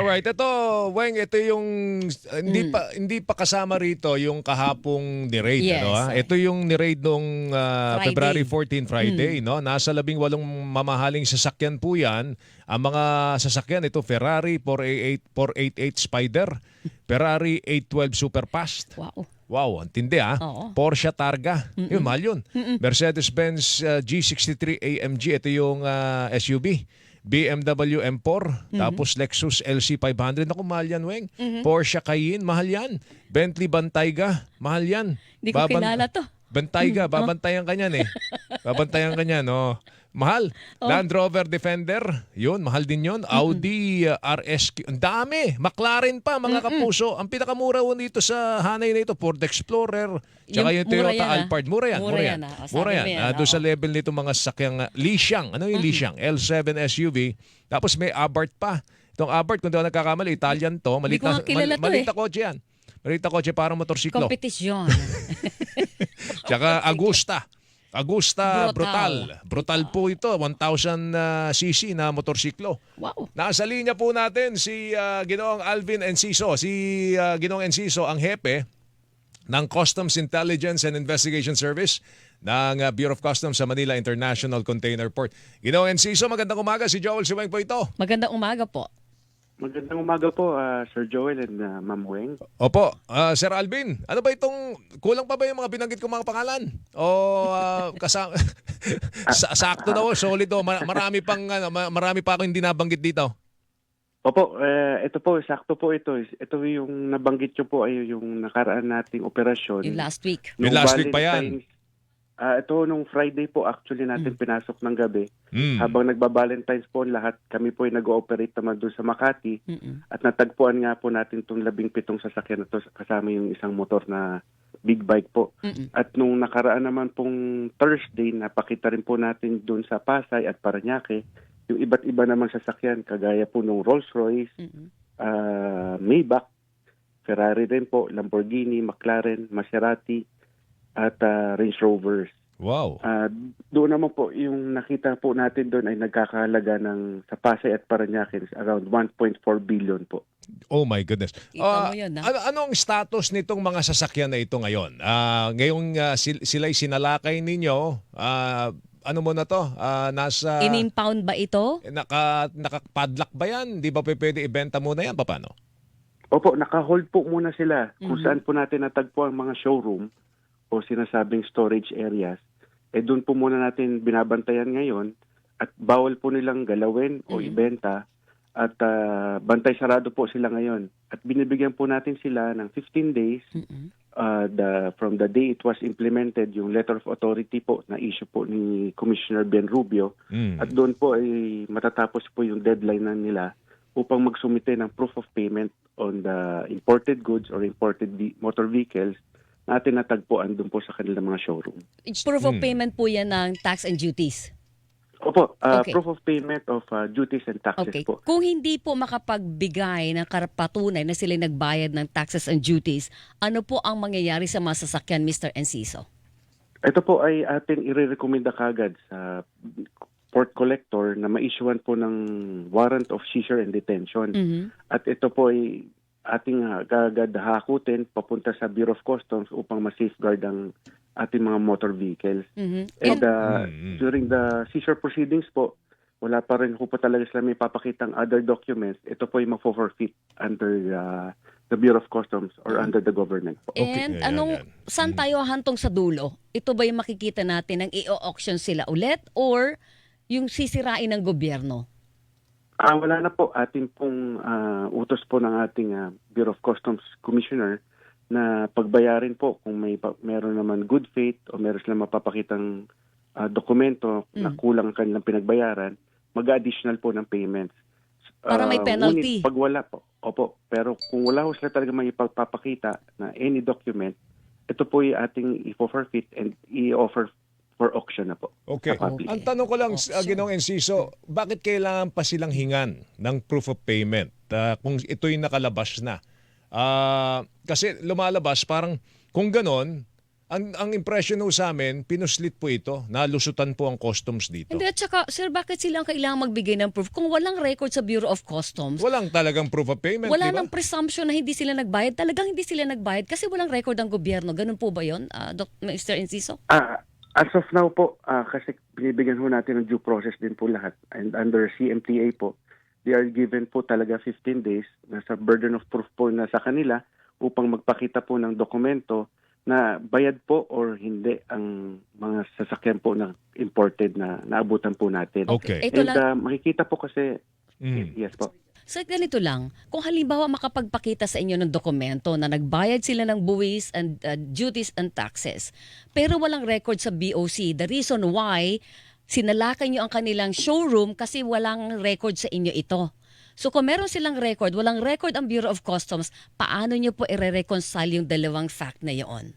Alright, ito, Weng, ito yung Mm. hindi pa kasama rito yung kahapong ni-raid, ano Yes. ha? Ito yung ni-raid nung February Friday. 14, Friday, no? Nasa 18 mamahaling sasakyan po 'yan. Ang mga sasakyan ito Ferrari 488 Spider, Ferrari 812 Superfast. Wow. Wow, ang tindi ah. Oo. Porsche Targa. Yun, mahal yun. Mm-mm. Mercedes-Benz G63 AMG. Ito yung SUV. BMW M4. Tapos Lexus LC500. Naku, mahal yan, Weng. Porsche Cayenne, mahal yan. Bentley Bantayga, mahal yan. Hindi ko kilala to. Bantayga, babantayan ka niyan eh. Babantayan ka niyan, oh. Mahal. Land Rover Defender, yun, mahal din yun. Audi RSQ, ang dami. McLaren pa, mga kapuso. Ang pinakamura ho dito sa hanay na ito, Ford Explorer, tsaka yung mura Toyota yan, ah. Alphard. Mura yan, Mura mura yan, yan. ah. Sabi Mura mo yan. yan, Doon sa oo. level nito mga sasakyang Li Xiang. Ano yung Li Xiang? L7 SUV. Tapos may Abarth pa. Itong Abarth, kung di ako nagkakamali, Italian to. Hindi ko nga kilala to Maliit eh. na kotse yan. Maliit na kotse, parang motorsiklo. Kompetisyon. Tsaka Agusta Brutal. Brutal po ito, 1,000 cc na motorsiklo. Wow. Nasa linya po natin si Ginoong Alvin Enciso. Si Ginoong Enciso ang hepe ng Customs Intelligence and Investigation Service ng Bureau of Customs sa Manila International Container Port. Ginoong Enciso, magandang umaga. Si Joel Siweng po ito. Magandang umaga po. Magandang umaga po, Sir Joel and Ma'am Weng. Opo, Sir Alvin, ano ba itong, kulang pa ba yung mga binanggit kong mga pangalan? O sakto na o, solid o, marami pa ako hindi nabanggit dito. Opo, ito po, sakto po ito. Ito yung nabanggit nyo po ay yung nakaraan nating operasyon. Yung last week. Yung Nung last week pa yan. Valentine's, ito nung Friday po actually natin pinasok ng gabi. Mm. Habang nagba-Valentine's po lahat, kami po ay nag-ooperate naman doon sa Makati. Mm-mm. At natagpuan nga po natin itong 17 sasakyan na to kasama yung isang motor na big bike po. Mm-mm. At nung nakaraan naman pong Thursday, napakita rin po natin doon sa Pasay at Parañaque yung iba't iba namang sasakyan kagaya po nung Rolls-Royce, Mm-mm. Maybach, Ferrari rin po, Lamborghini, McLaren, Maserati at Range Rovers. Wow. Doon naman po yung nakita po natin doon ay nagkakahalaga ng sa Pasay at Parañaque around 1.4 billion po. Oh my goodness. Kita mo yun, ha? Anong status nitong mga sasakyan na ito ngayon? Ngayong sila'y sinalakay ninyo, ano mo na to? Nasa In-impound ba ito? nakapadlock ba yan? Di ba pwede ibenta muna yan? Paano? Opo, naka-hold po muna sila kung saan po natin natagpo ang mga showroom o sinasabing storage areas. Doon po muna natin binabantayan ngayon at bawal po nilang galawin o ibenta at bantay sarado po sila ngayon. At binibigyan po natin sila ng 15 days Mm-mm. from the day it was implemented, yung letter of authority po na issue po ni Commissioner Ben Rubio. Mm. At doon po ay matatapos po yung deadline na nila upang magsumite ng proof of payment on the imported goods or imported motor vehicles na atin natagpuan doon po sa kanilang mga showroom. Proof of payment po yan ng tax and duties. Opo, Okay. proof of payment of duties and taxes Okay. po. Kung hindi po makapagbigay ng patunay na sila nagbayad ng taxes and duties, ano po ang mangyayari sa mga sasakyan, Mr. Enciso? Ito po ay ating irerekomenda kagad sa port collector na ma-issuean po ng warrant of seizure and detention. Mhm. At ito po ay ating kagad hakutin papunta sa Bureau of Customs upang ma-safeguard ang ating mga motor vehicles. Mhm. And during the seizure proceedings po, wala pa rin po talaga sila may papakitang other documents. Ito po ay ma-forfeit under the Bureau of Customs or under the government po. And Yan, anong, yan. saan tayo hantong sa dulo? Ito ba yung makikita natin ng i-auction sila ulit or yung sisirain ng gobyerno? Wala na po. Ating pong utos po ng ating Bureau of Customs Commissioner na pagbayarin po kung meron naman good faith o meron silang mapapakitang dokumento na kulang ang kanilang pinagbayaran, mag-additional po ng payments. Para may penalty. Ngunit pag wala po, opo. Pero kung wala ho sila talaga may ipagpapakita na any document, ito po yung ating i-forfeit and i-offer for auction na po. Okay. Sa public. Ang tanong ko lang, Ginoong Enciso, bakit kailangan pa silang hingan ng proof of payment kung ito'y nakalabas na? Kasi lumalabas parang kung ganon, ang impression ho sa amin, pinuslit po ito, nalusutan po ang customs dito. Hindi, at saka, sir, bakit sila ang kailangang magbigay ng proof? Kung walang record sa Bureau of Customs, Walang talagang proof of payment, wala di ba? nang presumption na hindi sila nagbayad. Talagang hindi sila nagbayad kasi walang record ang gobyerno. Ganun po ba yun, Mr. Enciso? As of now po, kasi binibigyan ho natin ng due process din po lahat. And under CMTA po, they are given po talaga 15 days. Nasa burden of proof po na sa kanila upang magpakita po ng dokumento na bayad po or hindi ang mga sasakyan po na imported na naabutan po natin. Okay. Ito And lang, makikita po kasi, Mm. yes po. so ganito lang, kung halimbawa makapagpakita sa inyo ng dokumento na nagbayad sila ng buwis and duties and taxes, pero walang record sa BOC, the reason why sinalakan nyo ang kanilang showroom kasi walang record sa inyo ito. So kung meron silang record, walang record ang Bureau of Customs, paano nyo po i-reconcile yung dalawang fact na yun?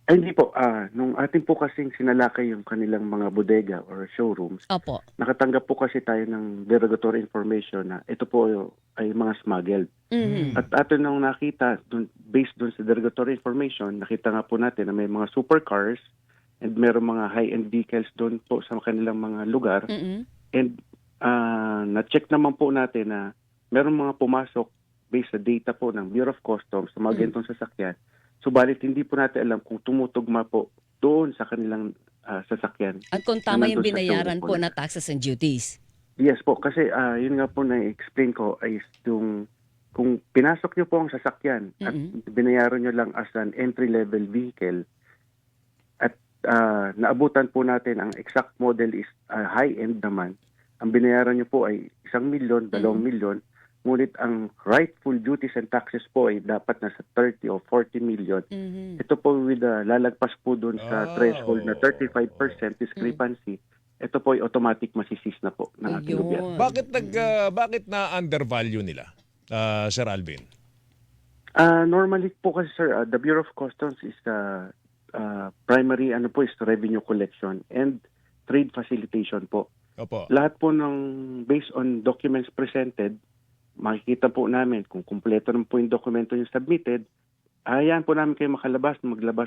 Ay, hindi po. Nung atin po kasing sinalakay yung kanilang mga bodega or showrooms, Opo. nakatanggap po kasi tayo ng derogatory information na ito po ay mga smuggled. Mhm. At atin nang nakita, based dun sa derogatory information, nakita nga po natin na may mga supercars and meron mga high-end vehicles doon po sa kanilang mga lugar. Mhm. And na-check naman po natin na meron mga pumasok based sa data po ng Bureau of Customs sa mga ganitong sasakyan. Subalit hindi po natin alam kung tumutugma po doon sa kanilang sasakyan. At kung tama yung Nandun sa binayaran showroom po nila. na taxes and duties. Yes po, kasi yun nga po na-explain ko ay yung kung pinasok nyo po ang sasakyan at binayaran nyo lang as an entry-level vehicle at naabutan po natin ang exact model is high-end naman, ang binayaran nyo po ay 1 milyon, 2 milyon, ngunit ang rightful duties and taxes po ay dapat nasa 30 o 40 million. Mhm. Ito po with lalagpas po doon sa threshold na 35% discrepancy. Ito po ay automatic masisis na po ng ating Ayun. gobyerno. Bakit na undervalue nila, Sir Alvin? Normally po kasi sir, the Bureau of Customs is primary is revenue collection and trade facilitation po. Opo. Lahat po ng based on documents presented, makikita po namin kung kumpleto naman po yung dokumento yung submitted, hayaan po namin kayo maglabas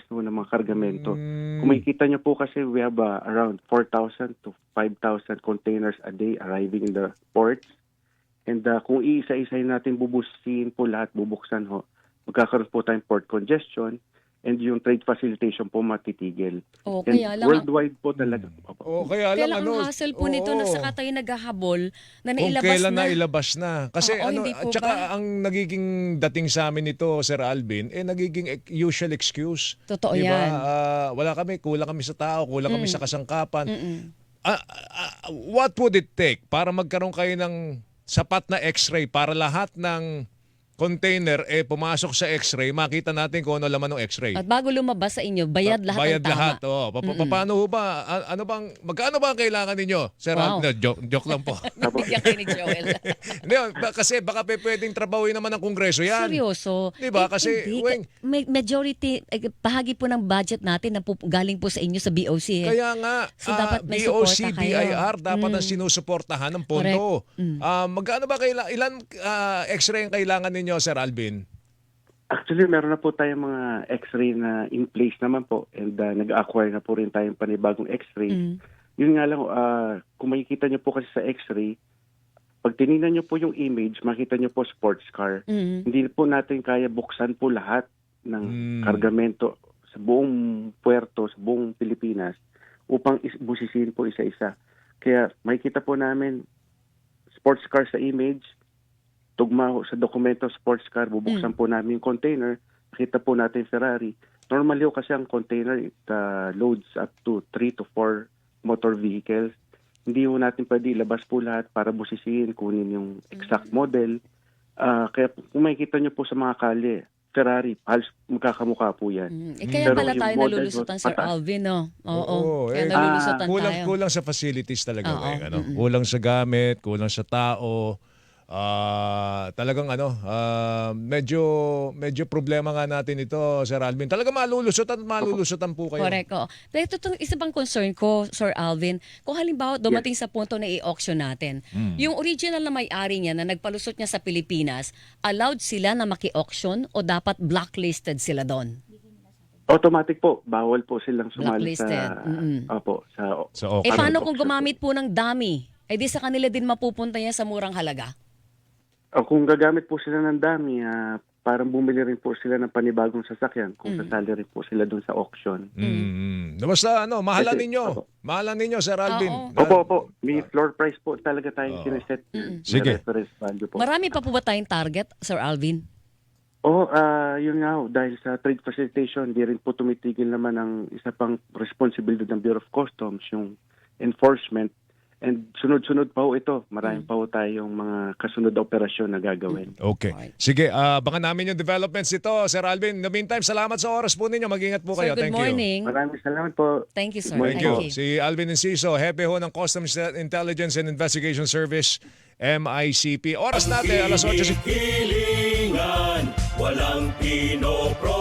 po ng mga kargamento. Kung makikita nyo po kasi we have around 4,000 to 5,000 containers a day arriving in the ports. And kung iisa-isahin natin bubusin po lahat, bubuksan ho, magkakaroon po tayong port congestion and yung trade facilitation po matitigil. Oh, And kaya lang worldwide po talaga. Kaya Kaya lang lang ang hassle po nito na oo. saka tayo naghahabol na Kung nailabas kailan na. nailabas na. Kasi Oo, hindi po at saka ba? ang nagiging dating sa amin nito, Sir Alvin, nagiging usual excuse. Totoo Diba? yan. Kulang kami sa tao, kulang kami sa kasangkapan. Mm-mm. What would it take para magkaroon kayo ng sapat na x-ray para lahat ng container pumasok sa x-ray, makita natin kung ano laman ng x-ray. At bago lumabas sa inyo, bayad lahat Bayad ng tama. lahat. Oh. Paano ho ba? Magkano ba ang kailangan ninyo? Sir Wow. Alvin, joke lang po. Nabigyan kayo ni Joel. Hindi, kasi baka pwedeng trabahuin naman ng Kongreso yan. Seryoso. Di ba? Kasi, hindi. Weng, Majority, bahagi po ng budget natin na galing po sa inyo sa BOC. kaya nga, So, dapat may BOC, suporta kayo. BIR, dapat ang sinusuportahan ng pondo. Magkano ba ilan x-ray ang kailangan ninyo, Sir Alvin? Actually, meron na po tayong mga x-ray na in place naman po and nag-acquire na po rin tayong panibagong x-ray. Yun nga lang, kung makikita nyo po kasi sa x-ray, pag tinignan nyo po yung image, makita nyo po sports car. Hindi po natin kaya buksan po lahat ng kargamento sa buong puerto, sa buong Pilipinas upang busisiin po isa-isa. Kaya makikita po namin sports car sa image, tugma ho sa dokumento sports car, bubuksan po namin yung container, nakita po natin Ferrari. Normally ho kasi ang container it loads up to 3 to 4 motor vehicles. Hindi ho natin pwede ilabas po lahat para busisiin, kunin yung exact model. Kaya kung makikita nyo po sa mga kalye, Ferrari, halos magkakamukha po yan. Kaya Pero pala yung tayo model nalulusutan, was Sir pataas. Alvin, no? Oo. Kaya eh, nalulusutan tayo. Kulang sa facilities talaga. Oo. Weng, kulang sa gamit, kulang sa tao. Talagang medyo problema nga natin ito, Sir Alvin. Talaga malulusutan po kayo. Correct. Oh. Pero itong isa pang concern ko, Sir Alvin, kung halimbawa dumating sa punto na i-auction natin, yung original na may-ari niya na nagpalusot niya sa Pilipinas, allowed sila na maki-auction o dapat blacklisted sila doon? Automatic po, bawal po silang sumali Blacklisted. Sa Eh auction. paano kung gumamit po ng dummy? Eh di sa kanila din mapupunta yan sa murang halaga? Kung gagamit po sila ng dami, parang bumili rin po sila ng panibagong sasakyan kung sasali rin po sila doon sa auction. Basta mahalan Kasi- ninyo. Opo. Mahalan ninyo, Sir Alvin. Oo. Opo. May floor price po talaga tayong siniset. Sige. May reference value po. Marami pa po ba tayong target, Sir Alvin? Yun nga ho, dahil sa trade facilitation, di rin po tumitigil naman ang isa pang responsibilidad ng Bureau of Customs, yung enforcement. And sunod-sunod pa ho ito. Maraming pa ho tayong mga kasunod na operasyon na gagawin. Okay. Sige, baka namin yung developments ito, Sir Alvin. In the meantime, salamat sa oras po ninyo. Mag-ingat po Sir, kayo. good Thank you. morning. Maraming salamat po. Thank you, sir. Thank you. Si Alvin Enciso, hepe ho ng Customs Intelligence and Investigation Service, MICP. Oras natin, alas 8. Hilingan, walang pinoproblema.